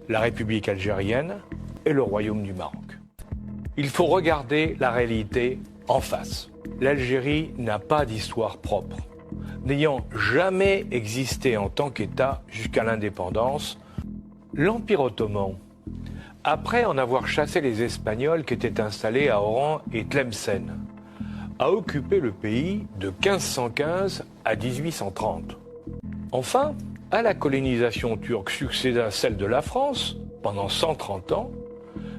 la République algérienne et le Royaume du Maroc. Il faut regarder la réalité en face. L'Algérie n'a pas d'histoire propre. N'ayant jamais existé en tant qu'État jusqu'à l'indépendance, l'Empire ottoman, après en avoir chassé les Espagnols qui étaient installés à Oran et Tlemcen, a occupé le pays de 1515 à 1830. Enfin, à la colonisation turque succéda celle de la France pendant 130 ans,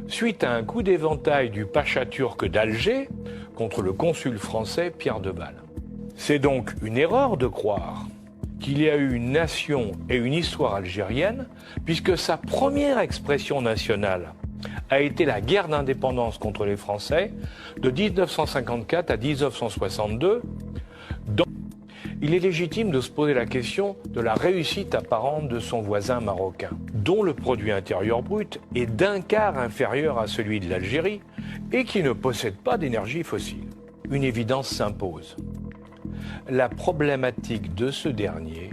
suite à un coup d'éventail du pacha turc d'Alger contre le consul français Pierre de Balle. C'est donc une erreur de croire qu'il y a eu une nation et une histoire algérienne, puisque sa première expression nationale a été la guerre d'indépendance contre les Français de 1954 à 1962. Il est légitime de se poser la question de la réussite apparente de son voisin marocain, dont le produit intérieur brut est d'un quart inférieur à celui de l'Algérie et qui ne possède pas d'énergie fossile. Une évidence s'impose. La problématique de ce dernier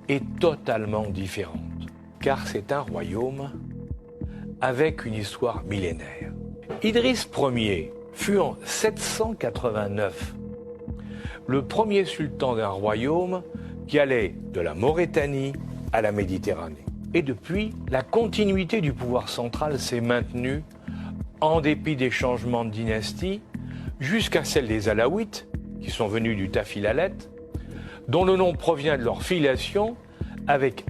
est totalement différente, car c'est un royaume avec une histoire millénaire. Idriss Ier fut en 789 le premier sultan d'un royaume qui allait de la Mauritanie à la Méditerranée. Et depuis, la continuité du pouvoir central s'est maintenue en dépit des changements de dynastie jusqu'à celle des Alaouites, qui sont venus du Tafilalet, dont le nom provient de leur filiation avec